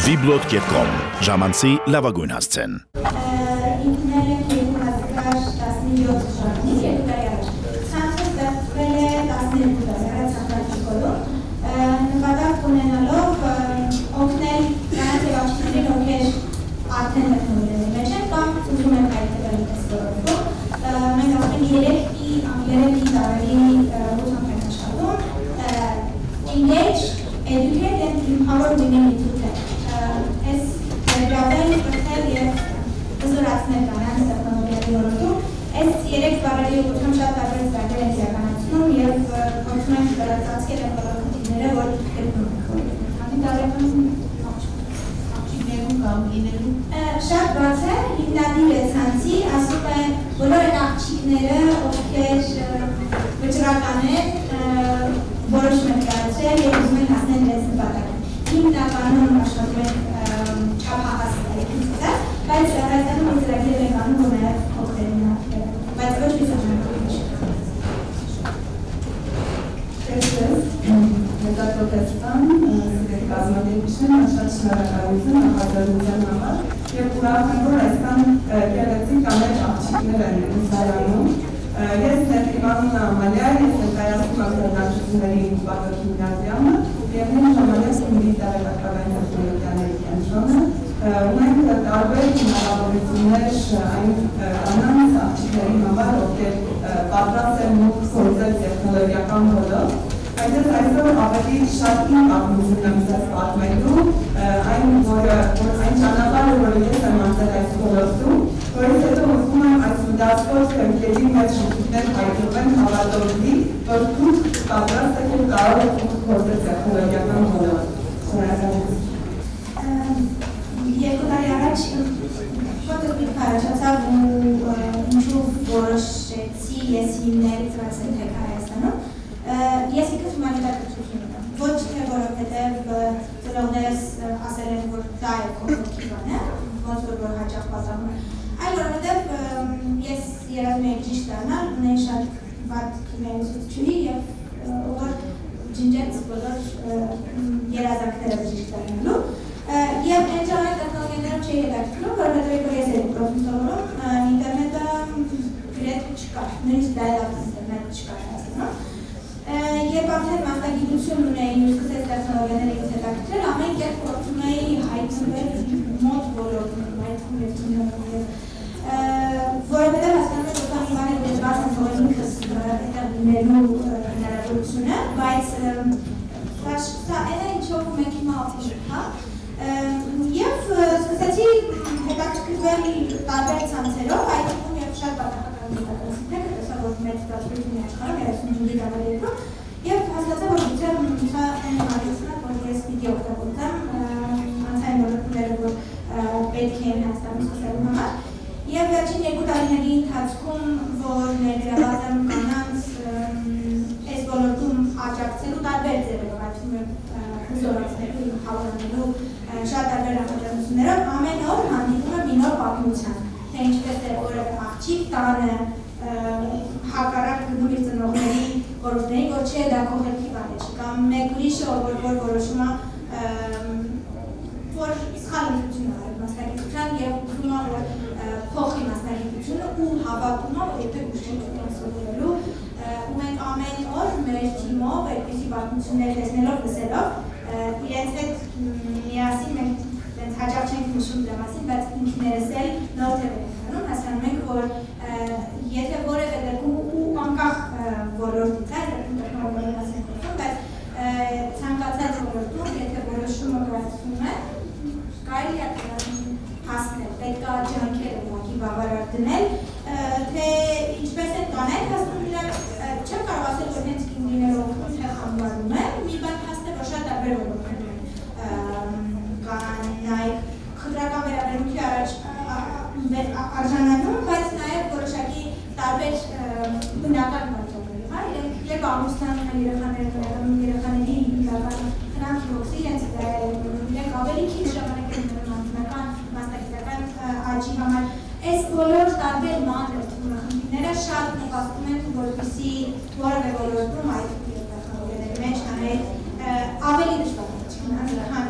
Vblog.com ժամանցի լավագույն հասցեն։ Ինքնել եք 2017 շարքնից 2 տարի առաջ։ Ցանցը ստեղծվել է 12 տարի առաջ ցանկացիկոլում, նպատակ ունենալով օգնել նրանց եւ աղջիկներին, ովքեր արդեն տեխնոլոգիայի մեջ են կամ ուզում են հայտնվել այս ոլորտում։ Մենք ասում ենք 3 տարի ուսանող են աշխատում, engage, educate and empower women into tech. Այս գրավային պրտել և զորացնել կանանց տեխնոլոգիայի ոլորտում, այս 3 բառերի ուղղությամբ շատ տարբեր ծրագրեր են իրականացնում և փորձում ենք ծածկել այն բոլոր խնդիրները, որ գտնում ենք։ Քանի տարեկանում աղջիկներում կամ կիներում շատ բաց է, հիմնադիր է ցանցի, ասում է բոլոր այն աղջիկները, ովքեր վճռական են, որոշում են կայացրել և ուզում են հասնել իրենց նպատակին։ Հիմնականում աշխատում են չափահաս տարիքից, բայց հայտանում ու ծրագրեր ենք անում, որ նաև օգտեն նախերը, բայց ոչ վիզաժանքով չի։ Հետաքրքրական սիրելի կազմակերպիչներ, շատ շնորհակալություն նախաձեռնության համար և ուրախ եմ, որ այսքան գեղեցիկ ամենջ աղջիկներ են ուսարանում։ Ես ներկայանում Ամալիա, ես ներկայացնում եմ քննարկությունների ինկուբատոր հիմնադրամը և նույն ժամանակ Գյումրի տեղեկատվական տեխնոլոգիաների կենտրոնը։ Ունենք տարբեր հնարավորություններ այն կանանց աղջիկների համար, ովքեր պատրաստ են մուտք գործել տեխնոլոգիական ոլորտ, բայց ես այսօր ավելի շատ իմ պատմությունն եմ ձեզ պատմելու, այն ճանապարհը, որը ես եմ անցել այս ոլորտում, որից հետո ուզում եմ այս մտածող քրքերի մեջ շփոթներ հայտնվեն հավատովի, որ դուք պատրաստ եք ու կարող եք մուտք գործել տեխնոլոգիական ոլորտ։ Շնորհակալություն։ 2 տարի առաջ ֆոտոկլիպ առաջացավ ու ինչու որոշեցի ես հիմնել Translate Հայաստանում։ Ես ինքս հումանիտար կրթություն ունեմ, ոչ թե որովհետև ծնողներս ասել են, որ դա է քո ոգի բանը, ոնց որ հաճախ պատահում, այլ որովհետև ես երազում էի բժիշկ դառնալ, ունեի շատ վատ քիմիայի ուսուցչուհի և որ ջնջեց բոլոր երազանքները բժիշկ դառնալու։ Եվ այն ժամանակ տեխնոլոգիաներով չէի հետաքրքրում, որովհետև որ ես էի պրոֆեսորում, ինտերնետը գրեթե չկար, նույնիսկ dial-up ինտերնետ չկար Հայաստանում։ Երբ արդեն մասնագիտություն ունեի ու սկսեց տեխնոլոգիաների հետաքրքրել, ամեն կերպ փորձում էի հայտնվել մոտ ոլորտում, այդքան և ծնողներով, որովհետև հասկանում եմ, որ քանի բաներ դժվար են թողել ինքս այդտեղ լինելու հնարավորությունը, բայց սա այն է, ինչով մենք հիմա ափիշում, հա։ Եվ սկսեցի հետաքրքրվել տարբեր ցանցերով, այդ թվում և շատ պատահական դիտակացիքները, տեսա, որ մեծ դաշտությունի աշխարհում 35 տարի երկրում, և հասկացա, որ գուցե սա այն հարցն է, որ ես պիտի օգտագործեմ անցային ոլորտները, որ պետք են Հայաստանում սկսելու համար։ Եվ վերջին 2 տարիների ընթացքում, որ ներգրաված եմ կանանց այս ոլորտում աջակցելու տարբեր ձևերով, այդ թվում զորացնելու, հավանելու շատ տարբեր նախաձեռնություններով, ամեն օր հանդիպում եմ մի նոր պատմության, թե ինչպես է որևէ աղջիկ տանը հակառակ գնում իր ծնողների խորհուրդներին, որ չէ, դա քո խելքի բան է, կամ մեկ ուրիշը, որ որոշում է, որ սխալ ընտրություն է արել մասնագիտության և ուզում է, որ փոխի մասնագիտությունը ու հավատում է, որ եթե ուշի սովորելու, ու մենք ամեն օր մեր թիմով այդպիսի պատմություններ տեսնելով, լսելով, իրենց հետ միասին մենք հաճախ չենք նշում դրա մասին, բայց ինքներս էլ նոր թեւեր ենք անում, հասկանում ենք, որ եթե որևէ դեպքում ու անկախ ոլորտից է, տեխնոլոգիայի մասին խոսում, բայց ցանկացած ոլորտում, եթե որոշումը կայացվում է, կարելի է հասնել, պետք է ջանքեր ուղղակի բավարար դնել, թե ինչպես են կանայք հասնում իրար, չեմ կարող ասել, որ հենց Գյումրիները օգնում թե խմբարում է, մի բան հաստ է, որ շատ տարբեր ոլորտներ կանայք խնդրական վերաբերմունքի առաջ արժանանում, բայց նաև որոշակի տարբեր բնական պատճառներով, հա, երբ ամուսնանում են երեխաների հիմնական խնամքի ոգսի իրենց իրենք ավելի քիչ ժամանակ են անձնական, մասնագիտական աճի համար, այս բոլոր տարբեր մանր խնդիրները շատ նպաստում են, որպեսզի որևէ ոլորտում այդ տեխնոլոգիաների մեջ ավելի դժվար է, քան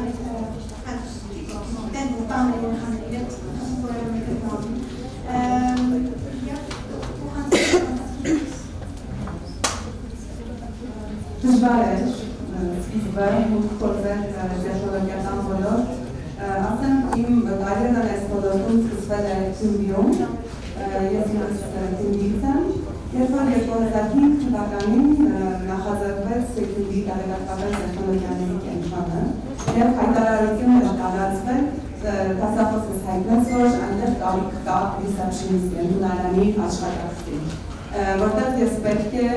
մուտք գործել տեխնոլոգիական ոլորտ, ասեմ իմ կարիերան այս ոլորտում սկսվել է Գյումրիում, ես ինքս Գյումրիից եմ, երբ որ 2005 թվականին նախաձեռնվեց Գյումրիի տեղեկատվական տեխնոլոգիաների կենտրոնը և հայտարարություն էր տարածվել, դասախոսս հայտնեց, որ այնտեղ կարիք կա ռիսեպշնիստ ընդունարանի աշխատակցի, որտեղ ես պետք է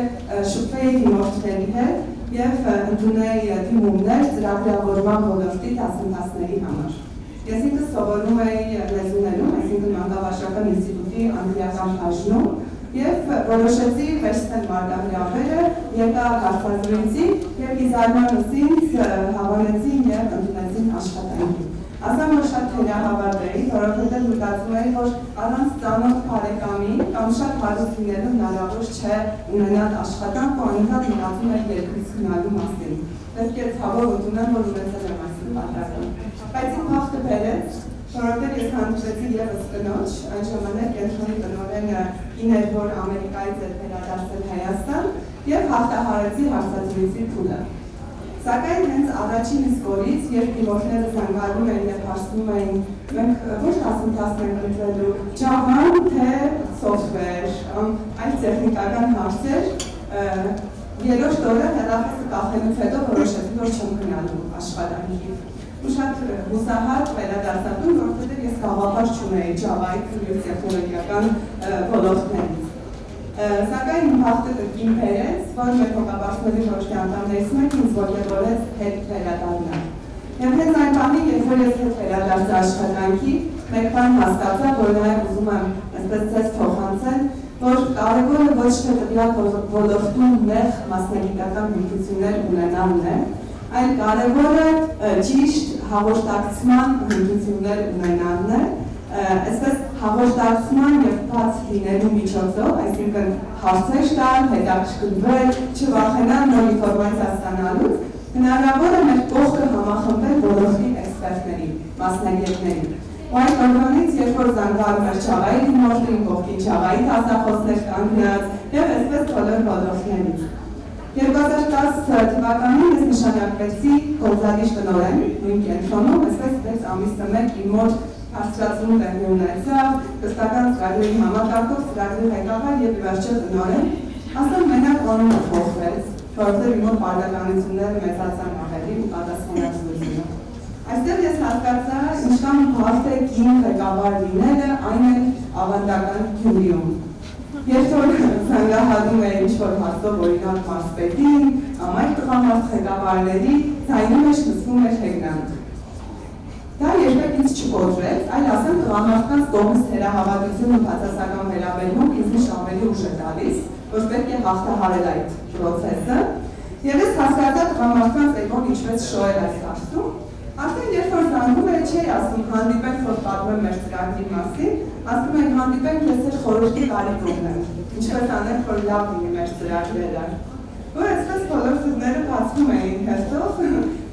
շփվեի դիմորդների հետ և ընդունեի դիմումներ ծրագրավորման ոլորտի դասընթացների համար։ Ես ինքս սովորում էի լեզուներում, այսինքն Մանկավարժական ինստիտուտի անգլիական բաժնում և որոշեցի վերցնել մարգահրավերը, եկա հարցազրույցի և ի զարմանս ինձ հավանեցին և ընդունեցին աշխատանքի։ Ասեմ, որ շատ թերահավատ էի, որովհետև մտածում էի, որ առանց ծանոթ բարեկամի կամ շատ հարուստ լինելու հնարավոր չէ ունենալ աշխատանք ու անընդհատ մտածում էի երկրից գնալու մասին։ Պետք է ցավով ընդունեմ, որ ունեցել եմ այս նպատակը։ Բայց իմ հաղթը բերեց, որովհետև ես հանդիպեցի ևս կնոջ, այն ժամանակ կենտրոնի տնօրենը կին էր, որ Ամերիկայից էր վերադարձել Հայաստան և հաղթահարեցի հարցազրույցի փուլը։ Սակայն հենց առաջին իսկ օրից, երբ դիմորդները զանգանում էին և հարցնում էին, մենք ոչ դասընթաց ենք ընտրելու, Java-ն թե software, այլ տեխնիկական հարցեր, երրորդ օրը հեռախոսը կախելուց հետո որոշեցի, որ չեմ գնալու աշխատանքի։ Ու շատ հուսահատ վերադարձատում, որովհետև ես գաղափար չունեի Java-ի տեխնոլոգիական ոլորտներից։ Սակայն իմ հաղթը կրկին բերեց, որ մեր հոգաբարձների որոշի անդամներից մեկ ինձ ոգևորեց հետ վերադառնալ։ Եվ հենց այն բանի, երբ որ ես հետ վերադարձա աշխատանքի, մեկ բան հասկացա, որ նաև ուզում եմ այսպես ձեզ փոխանցել, որ կարևորը ոչ թե տվյալ ոլորտում նեղ մասնագիտական հմտություններ ունենալն է, այլ կարևորը ճիշտ հաղորդակցման հմտություններ ունենալն է, այսպես հաղորդակցման և բաց լինելու միջոցով, այսինքն հարցեր տալ, հետաքրքրվել, չվախենալ նոր ինֆորմացիա ստանալուց, հնարավոր է մեր կողքը համախմբել ոլորտի էքսպերտների, մասնագետների։ Ու այդ օրվանից, երբ որ զանգարում էր Java-ի դիմորդը, իմ կողքին Java-ի դասախոսներ կանգնած և այսպես բոլոր ոլորտներից։ 2010 թվականին ես նշանակվեցի գործադիր տնօրեն նույն կենտրոնում, այսպես 6 ամիսը մեկ իմ մոտ Հարցրացում տեղի ունեցավ, կստական ծրագրերի համակարգով ծրագրի ղեկավար և վերջը տնօրեն, ասեմ մենակ անունը փոխվեց, որովհետև իմ մոտ պարտականությունները մեծացան ավելի ու պատասխանատվությունը։ Այստեղ ես հասկացա, ինչքան բարդ է կին ղեկավար լինելը, այն էլ ավանդական Գյումրիում։ Երբ որ զանգահարում է ինչ-որ հարցով օրինակ մարզպետին, կամ այլ տղամարդ ղեկավարների, ձայնում էր լսվում էր հեգնանք։ Դա երբեք ինձ չկոտրեց, այլ ասեմ տղամարդկանց կողմից թերահավատությունը բացասական վերաբերմունք ինձ միշտ ավելի ուժ է տալիս, որ պետք է հաղթահարել այդ պրոցեսը, և ես հասկացա տղամարդկանց էգոն ինչպես շոյել այս հարցում, արդեն երբ որ զանգում էր չէի ասում հանդիպենք, որ պատմեմ մեր ծրագրի մասին, ասում են հանդիպենք ես էր խորհրդի կարիք ունեմ, ինչպես անենք, որ լավ լինի մեր ծրագրերը։ Ու այսպես բոլոր ծրները բացվում էին հերթով,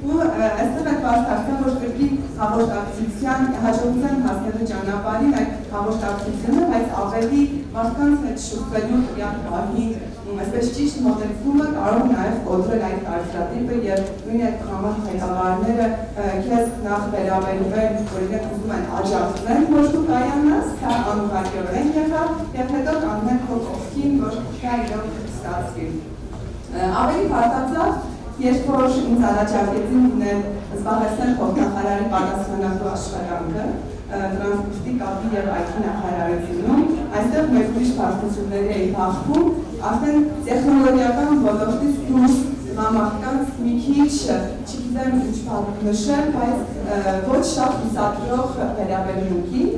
ու այստեղ այդ բարձրացա, որ կրկին հաղորդակցության, հաջողության հասնելու ճանապարհին այդ հաղորդակցությունը, բայց ավելի մարդկանց հետ շփվելու տվյալ պահի, այսպես ճիշտ մոտեցումը կարող նաև կոտրել այդ կարծրատիպը և նույն այդ տղամարդ ղեկավարները քեզ նախ վերաբերվել, օրինակ ուզում են աջակցեն, որ դու կայանաս, դա անուղղակիորեն եղավ, և հետո կանգնեն քո կողքին, որ դա իրոք ստացվի։ Ավելի բարձրացավ, երբ որ ինձ առաջարկեցին լինել զբաղեցնել փոխնախարարի պատասխանատու աշխատանքը տրանսպորտի կապի և IT նախարարությունում, այստեղ մեր ուրիշ բարձրությունների էի բախվում, արդեն տեխնոլոգիական ոլորտից դուրս համախկանց մի քիչ, չգիտեմ ինչ բան նշել, բայց ոչ շատ հուսադրող վերաբերմունքի,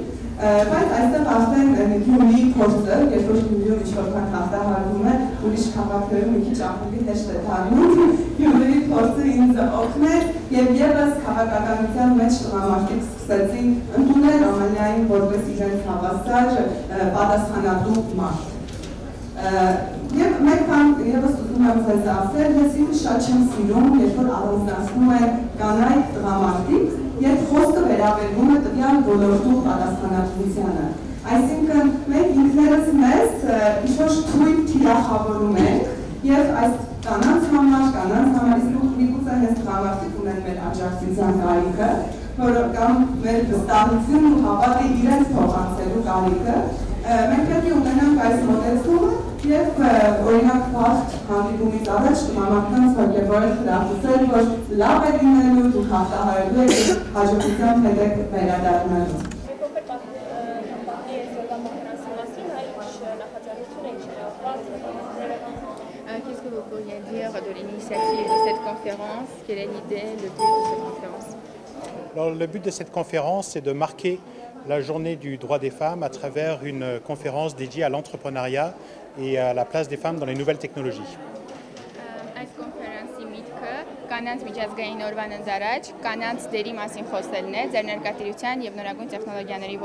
բայց այստեղ արդեն Գյումրիի փորձը, երբ որ Գյումրիում ինչ-որ բան հաղթահարվում է, ուրիշ քաղաքներում մի քիչ ավելի հեշտ է դառնում, Գյումրիի փորձը ինձ օգնեց և ևս քաղաքականության մեջ տղամարդիկ սկսեցին ընդունել ամենայն որպես իրենց հավասար պատասխանատու մարդ։ Եվ մեկ բան ևս ուզում եմ ձեզ ասել, ես ինձ շատ չեմ սիրում, երբ որ առանձնացնում են կանայք տղամարդիկ, երբ խոսքը վերաբերվում է տվյալ ոլորտու պատասխանատվությանը։ Այսինքն մենք ինքներս մեզ ինչ-որ թույլ թիրախավորում ենք և այս կանանց համար, կանանց համար իսկ միգուցե հենց տղամարդիկ ունեն մեր աջակցության կարիքը, որ կամ մեր վստահությունն ու հավատը իրենց փոխանցելու կարիքը, մենք պետք է ունենանք այս մոտեցումը եւ օրինակ վաղ հանդիպումից առաջ տղամարդկանց հոգեբորել հրախուսել, որ լավ է լինելու ու հաղթահարելու է հաջողության հետեք վերադառնալու։ Qu'est-ce que vous pourriez dire de l'initiative de cette conférence? Quelle est l'idée, le but de cette conférence? Alors, le but de cette conférence, c'est de marquer la journée du droit des femmes à travers une conférence dédiée à l'entrepreneuriat et à la place des femmes dans les nouvelles technologies. Այս կոնֆերանսի միտքը կանանց միջազգային օրվան ընձառաջ կանանց դերի մասին խոսելն է ձեր ներկայացության եւ նորագույն տեխնոլոգիաների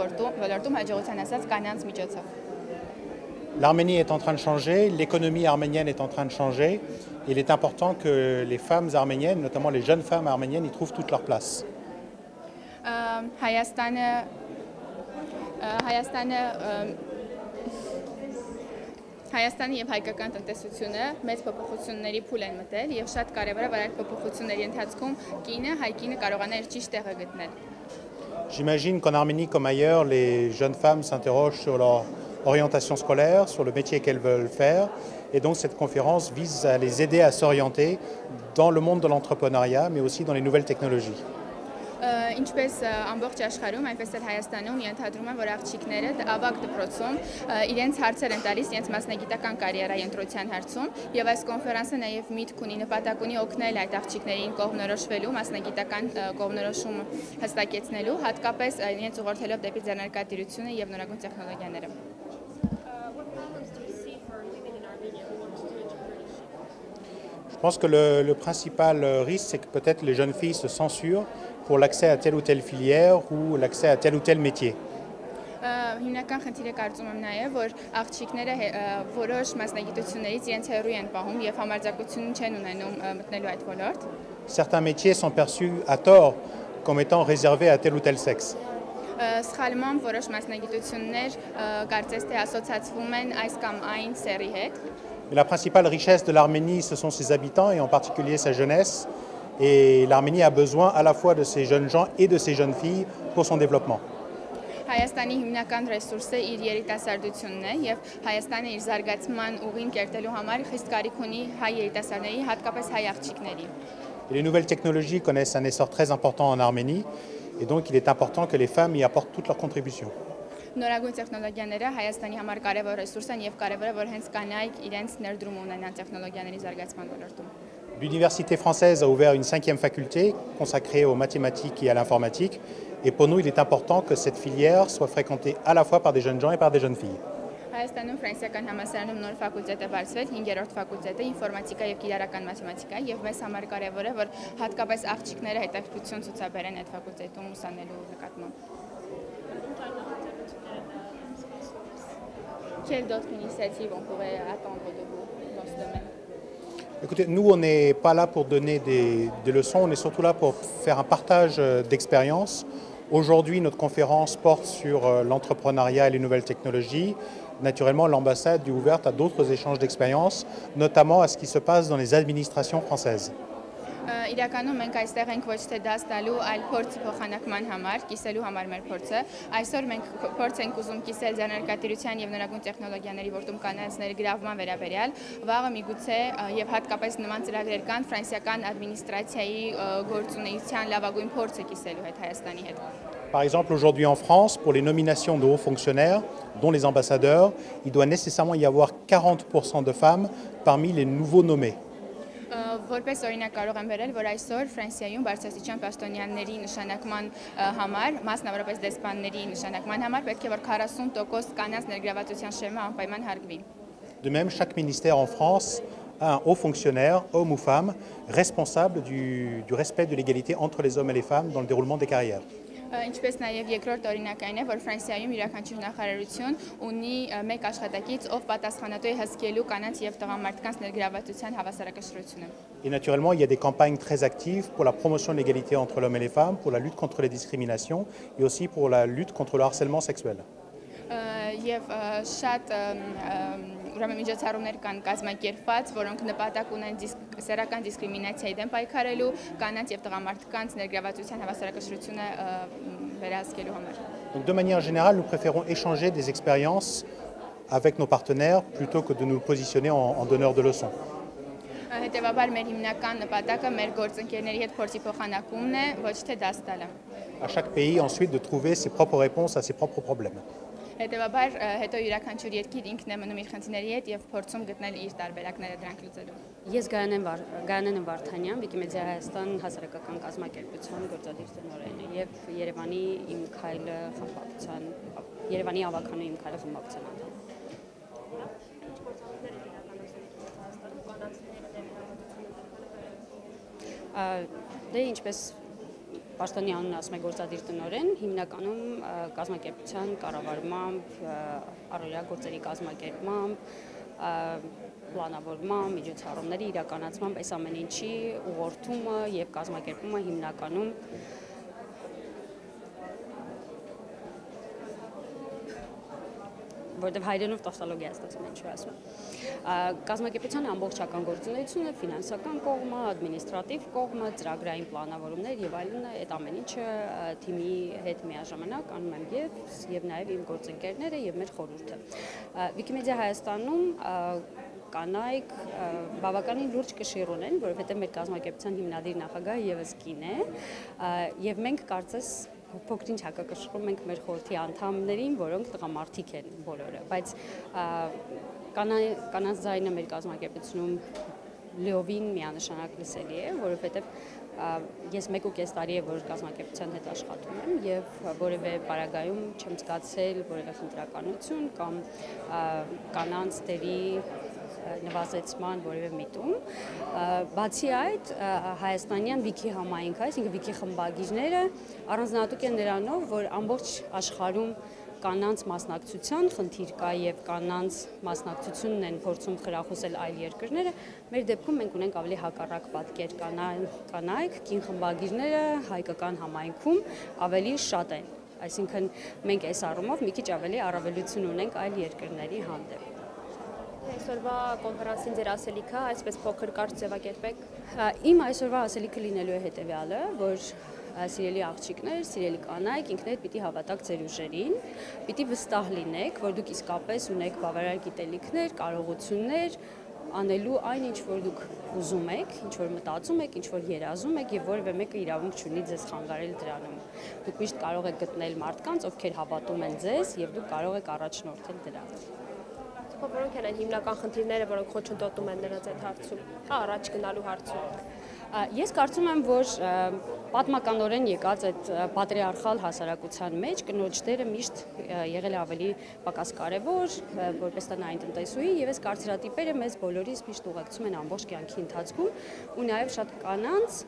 ոլորտում հաջողության հասած կանանց միջոցով։ L'Arménie est en train de changer, l'économie arménienne est en train de changer. Il est important que les femmes arméniennes, notamment les jeunes femmes arméniennes, y trouvent toute leur place. Հայաստանը եւ հայկական տնտեսությունը մեծ փոփոխությունների փուլ են մտել եւ շատ կարեւոր է որ այդ փոփոխությունների ընթացքում հայ կինը կարողանա իր ճիշտ տեղը գտնել։ J'imagine qu'en Arménie comme ailleurs, les jeunes femmes s'interrogent sur leur orientation scolaire, sur le métier qu'elles veulent faire. Et donc cette conférence vise à les aider à s'orienter dans le monde de l'entrepreneuriat, mais aussi dans les nouvelles technologies. Ինչպես ամբողջ աշխարհում, այնպես էլ Հայաստանում ենթադրում են, որ աղջիկները ավագ դպրոցում իրենց հարցեր են տալիս իրենց մասնագիտական կարիերայի ընտրության հարցում, եւ այս կոնֆերանսը նաեւ միտք ունի, նպատակ ունի օգնել այդ աղջիկներին կողմնորոշվելու, մասնագիտական կողմնորոշումը հստակեցնելու, հատկապես իրենց ուղղորդելով դեպի ձեռնարկատիրությունը եւ նորագույն տեխնոլոգիաները։ Je pense que le principal risque, c'est que peut-être les jeunes filles se censurent pour l'accès à telle ou telle filière ou l'accès à tel ou tel métier. Հիմնական խնդիրը կարծում եմ նաև, որ աղջիկները որոշ մասնագիտություններից իրենց հեռու են պահում եւ համարձակություն չեն ունենում մտնելու այդ ոլորտ։ Certains métiers sont perçus à tort comme étant réservés à tel ou tel sexe. Սխալմամբ որոշ մասնագիտություններ կարծես թե ասոցացվում են այս կամ այն սեռի հետ։ La principale richesse de l'Arménie, ce sont ses habitants et en particulier sa jeunesse. Et l'Arménie a besoin à la fois de ces jeunes gens et de ces jeunes filles pour son développement. Հայաստանի հիմնական ռեսուրսը իր երիտասարդությունն է եւ Հայաստանը իր զարգացման ուղին կերտելու համար խիստ կարիք ունի հայ երիտասարդների, հատկապես հայ աղջիկների։ Les nouvelles technologies connaissent un essor très important en Arménie et donc il est important que les femmes y apportent toute leur contribution. Նորագույն տեխնոլոգիաները Հայաստանի համար կարևոր ռեսուրս են եւ կարևոր է որ հենց կանայք իրենց ներդրում ունենան տեխնոլոգիաների զարգացման ոլորտում։ L'université française a ouvert une 5e faculté consacrée aux mathématiques et à l'informatique. Et pour nous, il est important que cette filière soit fréquentée à la fois par des jeunes gens et par des jeunes filles. Հայաստանում ֆրանսիական համալսարանում նոր ֆակուլտետ է բացվել, 5-րդ ֆակուլտետը ինֆորմատիկա եւ կիրառական մաթեմատիկա եւ մեզ համար կարեւոր է որ հատկապես աղջիկները հետաքրքրություն ցուցաբերեն այդ ֆակուլտետում ուսանելու նկատմամբ։ Quelle d'autres initiatives on pourrait attendre de vous dans ce domaine? Écoutez, nous, on n'est pas là pour donner des leçons, on est surtout là pour faire un partage d'expériences. Aujourd'hui, notre conférence porte sur l'entrepreneuriat et les nouvelles technologies. Naturellement, l'ambassade est ouverte à d'autres échanges d'expériences, notamment à ce qui se passe dans les administrations françaises. Իրականում մենք այստեղ ենք ոչ թե դաս տալու, այլ փորձի փոխանակման համար, կիսելու համար մեր փորձը։ Այսօր մենք փորձ ենք ուզում կիսել ձեռնարկատիրության եւ նորագույն տեխնոլոգիաների ոլորտում կանանց ներգրավման վերաբերյալ, վաղը միգուցե եւ հատկապես նման ծրագրեր կան ֆրանսիական ադմինիստրացիայի գործունեության լավագույն փորձը կիսելու հետ Հայաստանի հետ։ Par exemple, aujourd'hui en France, pour les nominations de hauts fonctionnaires, dont les ambassadeurs, il doit nécessairement y avoir 40% de femmes parmi les nouveaux nommés. Որպես օրինակ կարող եմ վերել, որ այսօր Ֆրանսիայում բարձրաստիճան պաշտոնյաների նշանակման համար, մասնավորապես դեսպանների նշանակման համար պետք է որ 40% կանանց ներգրավվածության շեմը անպայման հարգվի։ De même, chaque ministère en France a un haut fonctionnaire, homme ou femme, responsable du respect de l'égalité entre les hommes et les femmes dans le déroulement des carrières. Ինչպես նաև երկրորդ օրինակային է, որ Ֆրանսիայում յուրաքանչյուր նախարարություն ունի մեկ աշխատակից, ով պատասխանատու է հսկելու կանանց եւ տղամարդկանց ներգրավվածության հավասարակշռությունը։ Et naturellement, il y a des campagnes très actives pour la promotion de l'égalité entre l'homme et les femmes, pour la lutte contre les discriminations et aussi pour la lutte contre le harcèlement sexuel. Եվ շատ ուրեմն միջոցառումներ կան կազմակերպված, որոնք նպատակ ունեն սեռական դիսկրիմինացիայի դեմ պայքարելու, կանանց եւ տղամարդկանց ներգրավվածության հավասարակշռությունը վերահսկելու համար։ Donc de manière générale, nous préférons échanger des expériences avec nos partenaires plutôt que de nous positionner en donneurs de leçons. Հետևաբար մեր հիմնական նպատակը մեր գործընկերների հետ փորձի փոխանակումն է, ոչ թե դաս տալը։ À chaque pays ensuite de trouver ses propres réponses à ses propres problèmes. Հետևաբար հետո յուրաքանչյուր երկիր ինքն է մնում իր խնդիրների հետ եւ փորձում գտնել իր տարբերակները դրանք լուծելու։ Ես Գայանեն Վարդանյան, Վիկիմեդիա Հայաստան հասարակական կազմակերպության գործադիր տնօրենն եմ եւ Երևանի իմ քայլը խմբակցության Երևանի ավականու իմ քայլը խմբակցության անդամ։ Դե ինչպես Պաշտոնի անունը ասում է գործադիր տնօրեն, հիմնականում կազմակերպության կառավարմամբ, առօրյա գործերի կազմակերպմամբ, պլանավորմամբ, միջոցառումների իրականացմամբ այս ամեն ինչի ուղղորդումը եւ կազմակերպումը հիմնականում որտեղ հայերենով տոստոլոգիա ստացվում ինչ ասում։ Կազմակերպության ամբողջական գործունեությունը, ֆինանսական կողմը, ադմինիստրատիվ կողմը, ծրագրային պլանավորումներ եւ այլն, այդ ամեն ինչը թիմի հետ միաժամանակ անում եմ եւ նաեւ իմ գործընկերները եւ մեր խորհուրդը։ Վիկիմեդիա Հայաստանում կանայք բավականին լուրջ կշիռ ունեն, որովհետեւ մեր կազմակերպության հիմնադիր նախագահը եւս կին է եւ մենք կարծես փոքրինչ հակակշռում ենք մեր խորհրդի անդամներին, որոնք տղամարդիկ են բոլորը, բայց կանանց ձայնը մեր կազմակերպությունում լիովին միանշանակ լսելի է, որովհետև ես 1.5 տարի է, որ կազմակերպության հետ աշխատում եմ եւ որևէ պարագայում չեմ զգացել որևէ խնդրականություն կամ կանանց դերի նվազեցման որևէ միտում։ Բացի այդ, հայաստանյան Վիքի համայնքը, այսինքն Վիքի խմբագիրները առանձնահատուկ են նրանով, որ ամբողջ աշխարհում կանանց մասնակցության խնդիր կա եւ կանանց մասնակցությունն են փորձում խրախուսել այլ երկրները, մեր դեպքում մենք ունենք ավելի հակառակ պատկեր, կանայք, կին խմբագիրները հայկական համայնքում ավելի շատ են, այսինքն մենք այս առումով մի քիչ ավելի առավելություն ունենք այլ երկրների հանդեպ։ Այսօրվա կոնֆերանսին ձեր ասելիքը այսպես փոքր կարճ ձևակերպեք։ Իմ այսօրվա ասելիքը լինելու է հետևյալը, որ սիրելի աղջիկներ, սիրելի կանայք, ինքներդ պիտի հավատաք ձեր ուժերին, պիտի վստահ լինեք, որ դուք իսկապես ունեք բավարար գիտելիքներ, կարողություններ անելու այն, ինչ որ դուք ուզում եք, ինչ որ մտածում եք, ինչ որ երազում եք եւ որևէ մեկը իրավունք չունի ձեզ խանգարել դրանում։ Դուք միշտ կարող եք գտնել մարդկանց, ովքեր հավատում են ձեզ եւ դուք կարող եք առաջնորդել դրանց։ Որոնք են այն հիմնական խնդիրները, որոնք խոչընդոտում են նրանց այդ հարցում, առաջ գնալու հարցում։ Ես կարծում եմ, որ պատմականորեն եկած այդ պատրիարխալ հասարակության մեջ կնոջ դերը միշտ եղել է ավելի պակաս կարևոր, որպես տնային տնտեսուհի, եւ այս կարծրատիպերը մեզ բոլորիս միշտ ուղեկցում են ամբողջ կյանքի ընթացքում, ու նաեւ շատ կանանց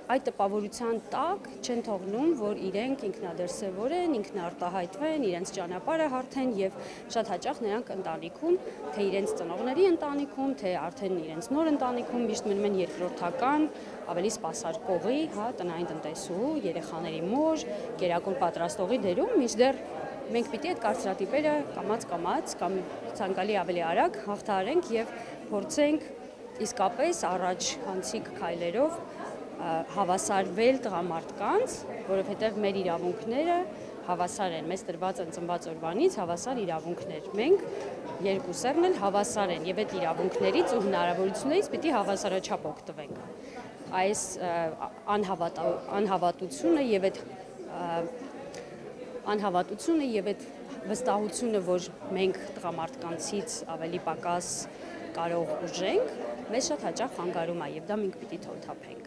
այդ տպավորության տակ չեն թողնում, որ իրենք ինքնադրսևորեն, ինքնարտահայտվեն, իրենց ճանապարհը հարթեն եւ շատ հաճախ նրանք ընտանիքում, թե իրենց ծնողների ընտանիքում, թե արդեն իրենց նոր ընտանիքում միշտ մնում են երկրորդական, ավելի սպասարկողի, տնային տնտեսուհու, երեխաների մոր, կերակուր պատրաստողի դերում, մինչդեռ մենք պիտի այդ կարծրատիպերը կամաց կամ ցանկալի ավելի արագ հաղթահարենք եւ փորձենք իսկապես առաջ հանցիկ քայլերով հավասարվել տղամարդկանց, որովհետև մեր իրավունքները հավասար են, մեզ տրված են ծնված օրվանից հավասար իրավունքներ, մենք երկուսերն էլ հավասար են եւ այդ իրավունքներից ու հնարավորություններից պիտի հավասարաչափ օգտվենք։ Այս անհավատությունը եւ այդ վստահությունը, որ մենք տղամարդկանցից ավելի պակաս կարող ուժենք, մեզ շատ հաճախ խանգարում է եւ դա մենք պիտի թոթափենք։